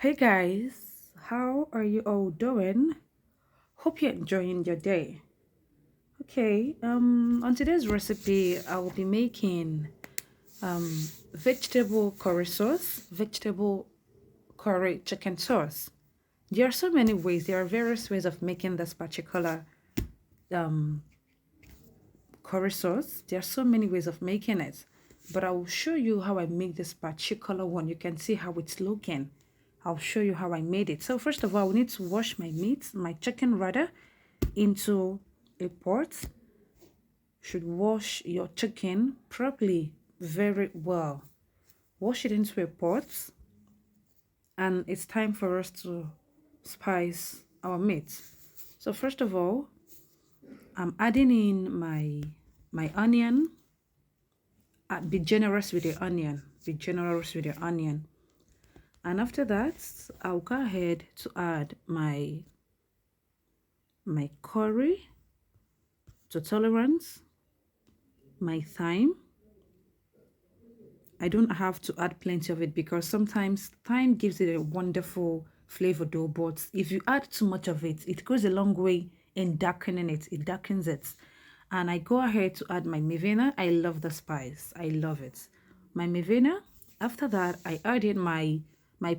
Hey guys, how are you all doing? Hope you're enjoying your day. On today's recipe, I will be making vegetable curry sauce, vegetable curry chicken sauce. There are so many ways, there are various ways of making this particular um, curry sauce. There are so many ways of making it, but I will show you how I make this particular one. You can see how it's looking. I'll show you how I made it. So first of all, we need to wash my meat, my chicken rather, into a pot. Should wash your chicken properly, very well. Wash it into a pot, and it's time for us to spice our meat. So first of all, I'm adding in my onion. Be generous with the onion. Be generous with the onion. And after that, I'll go ahead to add my curry to tolerance, my thyme. I don't have to add plenty of it because sometimes thyme gives it a wonderful flavor though, but if you add too much of it, it goes a long way in darkening it. It darkens it. And I go ahead to add my mevena. I love the spice. I love it. My mevena. After that, I add in my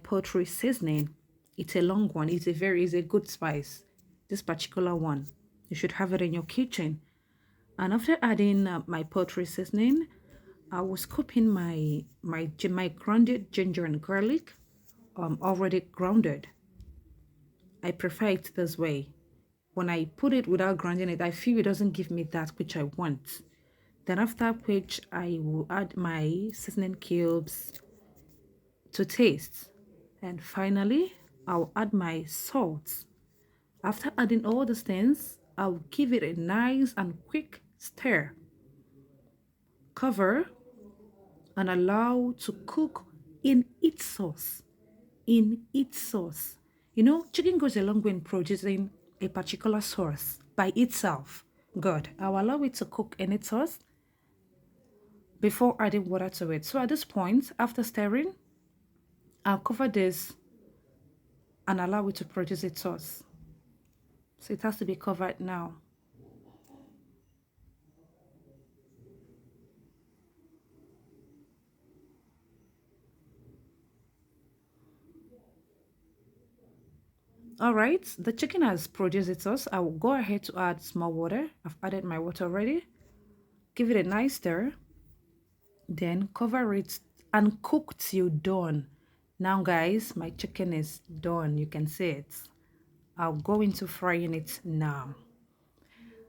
poultry seasoning. It's a long one. It's a good spice. This particular one. You should have it in your kitchen. And after adding my poultry seasoning, I was cooking my grounded ginger and garlic, already grounded. I prefer it this way. When I put it without grinding it, I feel it doesn't give me that which I want. Then after which I will add my seasoning cubes to taste. And finally, I'll add my salt. After adding all these things, I'll give it a nice and quick stir. Cover and allow to cook in its sauce. In its sauce. You know, chicken goes a long way in producing a particular sauce by itself. Good. I'll allow it to cook in its sauce before adding water to it. So at this point, after stirring, I'll cover this and allow it to produce its sauce. So it has to be covered now. All right, the chicken has produced its sauce. I will go ahead to add small water. I've added my water already. Give it a nice stir. Then cover it and cook till done. Now guys, my chicken is done. You can see it. I'll go into frying it now.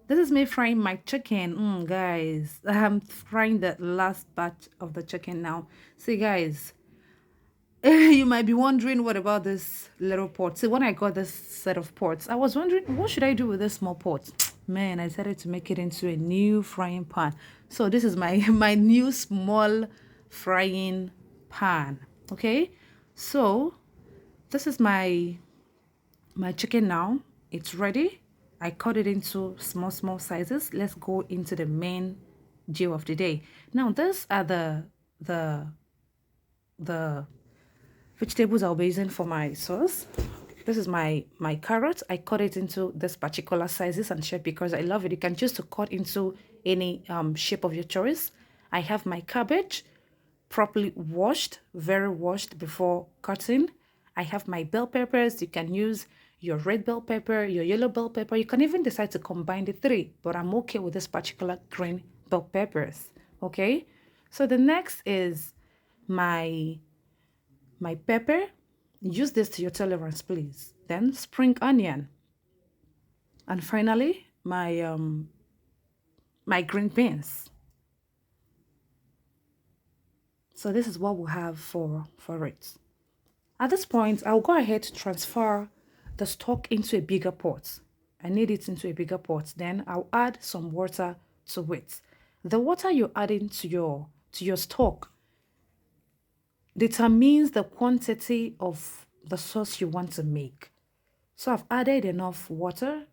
This is me frying my chicken. Guys, I'm frying the last batch of the chicken now. See guys, you might be wondering what about this little pot. See, when I got this set of pots, I was wondering what should I do with this small pot. Man, I decided to make it into a new frying pan. So this is my my new small frying pan. Okay, so this is my chicken now. It's ready. I cut it into small sizes. Let's go into the main deal of the day. Now these are the vegetables I'll be using for my sauce. This is my carrot. I cut it into this particular sizes and shape because I love it. You can choose to cut into any shape of your choice. I have my cabbage properly washed, very washed before cutting. I have my bell peppers. You can use your red bell pepper, your yellow bell pepper. You can even decide to combine the three, but I'm okay with this particular green bell peppers. Okay, so the next is my my pepper. Use this to your tolerance, please. Then spring onion. And finally, my green beans. So this is what we have for it. At this point, I'll go ahead to transfer the stock into a bigger pot. I need it into a bigger pot. Then I'll add some water to it. The water you're adding to your stock determines the quantity of the sauce you want to make. So I've added enough water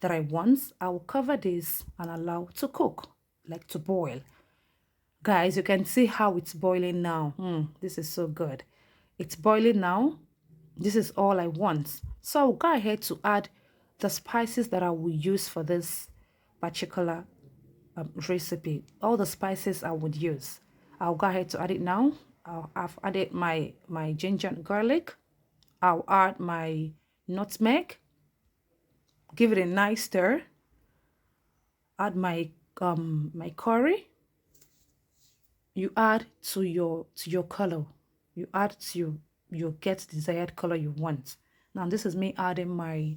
that I want. I will cover this and allow to cook, like to boil. Guys, you can see how it's boiling now. This is so good. It's boiling now. This is all I want. So I'll go ahead to add the spices that I will use for this particular recipe. All the spices I would use. I'll go ahead to add it now. I've added my ginger and garlic. I'll add my nutmeg. Give it a nice stir. Add my curry. You add to your color. You add to your get desired color you want. Now this is me adding my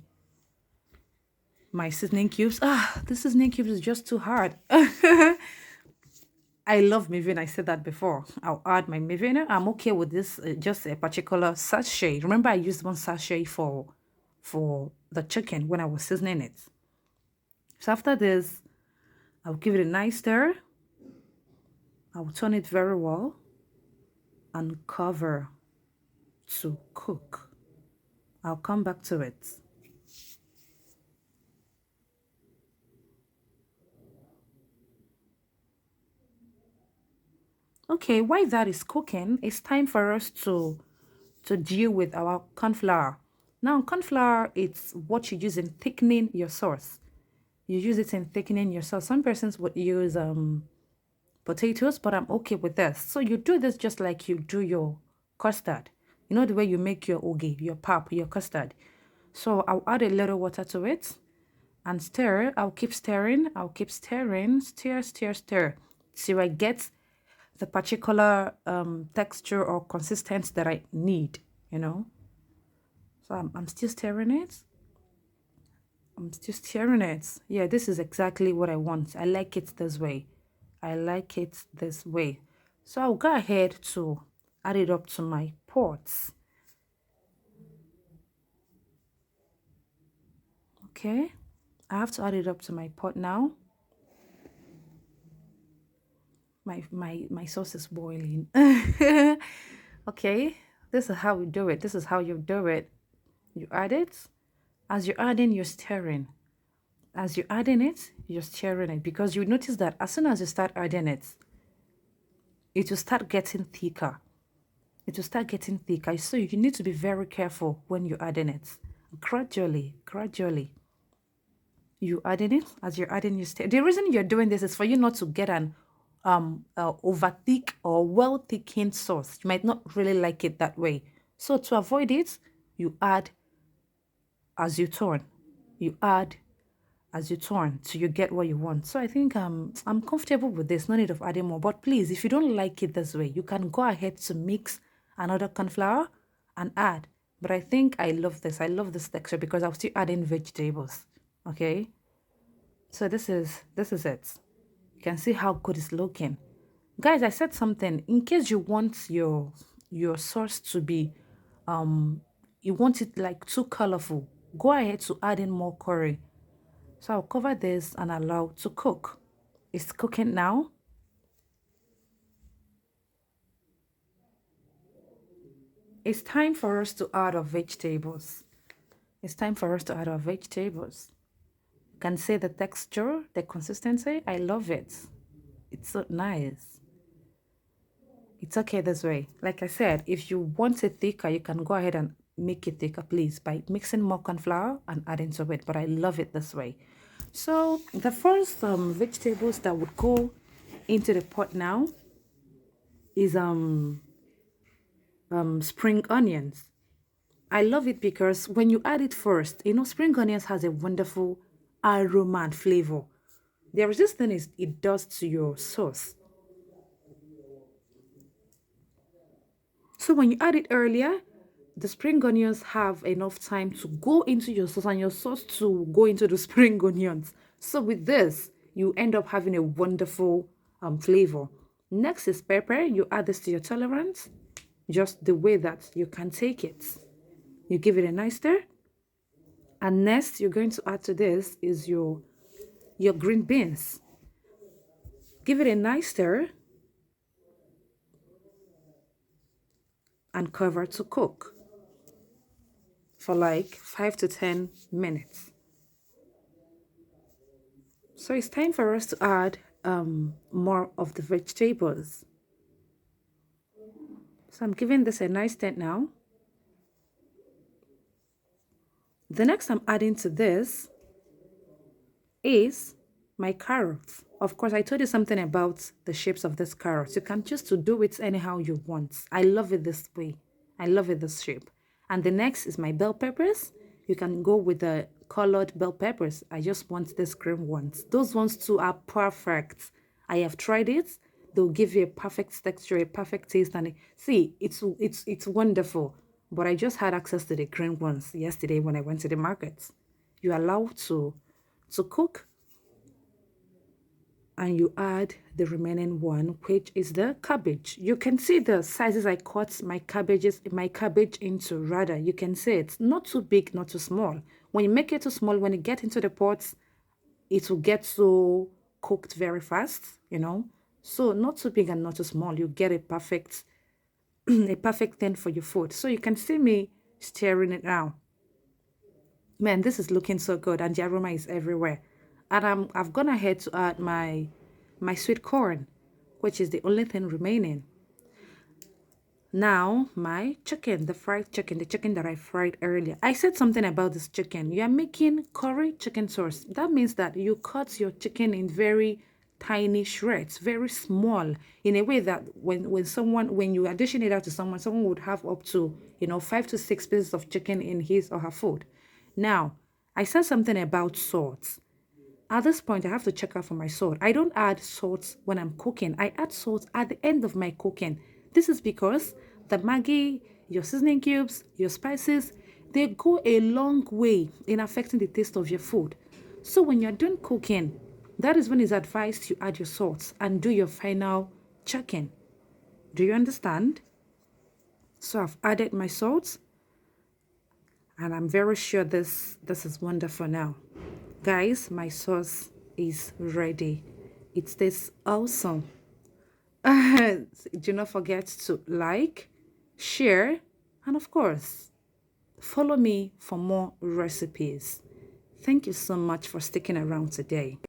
seasoning cubes. This seasoning cubes is just too hard. I love Mivin. I said that before. I'll add my Mivin. I'm okay with this, just a particular sachet. Remember, I used one sachet for the chicken when I was seasoning it. So after this, I'll give it a nice stir. I'll turn it very well and cover to cook. I'll come back to it. Okay, while that is cooking, it's time for us to deal with our corn flour. Now, corn flour, it's what you use in thickening your sauce. You use it in thickening your sauce. Some persons would use potatoes, but I'm okay with this. So you do this just like you do your custard. You know the way you make your ogi, your pap, your custard. So I'll add a little water to it and stir. I'll keep stirring. I'll keep stirring. Stir, stir, stir. Till I get the particular texture or consistency that I need, you know. So I'm still stirring it. I'm still stirring it. Yeah, this is exactly what I want. I like it this way. I like it this way. So I'll go ahead to add it up to my pots. Okay, I have to add it up to my pot now. My sauce is boiling. Okay, this is how we do it. This is how you do it. You add it. As you're adding, you're stirring. As you're adding it, you're stirring it because you notice that as soon as you start adding it, it will start getting thicker. It will start getting thicker. So you need to be very careful when you're adding it. Gradually, gradually. You adding it. As you're adding, you stir. The reason you're doing this is for you not to get an over thick or well thickened sauce. You might not really like it that way. So to avoid it, you add as you turn. You add as you turn till you get what you want. So I think I'm comfortable with this. No need of adding more. But please, if you don't like it this way, you can go ahead to mix another corn flour and add. But I think I love this. I love this texture because I'll still add in vegetables. Okay. So this is it. You can see how good it's looking. Guys, I said something. In case you want your sauce to be you want it like too colorful, go ahead to add in more curry. So I'll cover this and allow to cook. It's cooking now. It's time for us to add our vegetables. It's time for us to add our vegetables. You can see the texture, the consistency. I love it. It's so nice. It's okay this way. Like I said, if you want it thicker, you can go ahead and make it thicker, please, by mixing more corn flour and adding to it. But I love it this way. So the first vegetables that would go into the pot now is spring onions. I love it because when you add it first, you know, spring onions has a wonderful aroma and flavor. There is this thing it does to your sauce. So when you add it earlier, the spring onions have enough time to go into your sauce and your sauce to go into the spring onions. So with this, you end up having a wonderful flavor. Next is pepper. You add this to your tolerance, just the way that you can take it. You give it a nice stir. And next, you're going to add to this is your green beans. Give it a nice stir and cover to cook for like 5 to 10 minutes. So it's time for us to add more of the vegetables. So I'm giving this a nice stir now. The next I'm adding to this is my carrots. Of course, I told you something about the shapes of this carrots. You can choose to do it anyhow you want. I love it this way. I love it this shape. And the next is my bell peppers. You can go with the colored bell peppers. I just want these green ones. Those ones too are perfect. I have tried it. They'll give you a perfect texture, a perfect taste, and see, it's wonderful. But I just had access to the green ones yesterday when I went to the market. You are allowed to cook, and you add the remaining one, which is the cabbage. You can see the sizes I cut my cabbage into. Rather, you can see it's not too big, not too small. When you make it too small, when you get into the pots, it will get so cooked very fast, you know. So not too big and not too small. You get a perfect a perfect thing for your food. So you can see me stirring it now. Man, this is looking so good, and the aroma is everywhere. And I've gone ahead to add my sweet corn, which is the only thing remaining. Now, my chicken, the fried chicken, the chicken that I fried earlier. I said something about this chicken. You are making curry chicken sauce. That means that you cut your chicken in very tiny shreds, very small, in a way that when you addition it out to someone would have up to, 5 to 6 pieces of chicken in his or her food. Now, I said something about salt. At this point, I have to check out for my salt. I don't add salt when I'm cooking. I add salt at the end of my cooking. This is because the Maggi, your seasoning cubes, your spices, they go a long way in affecting the taste of your food. So when you're done cooking, that is when it's advised you add your salt and do your final checking. Do you understand? So I've added my salt, and I'm very sure this is wonderful now. Guys, my sauce is ready. It tastes awesome. Do not forget to like, share, and of course, follow me for more recipes. Thank you so much for sticking around today.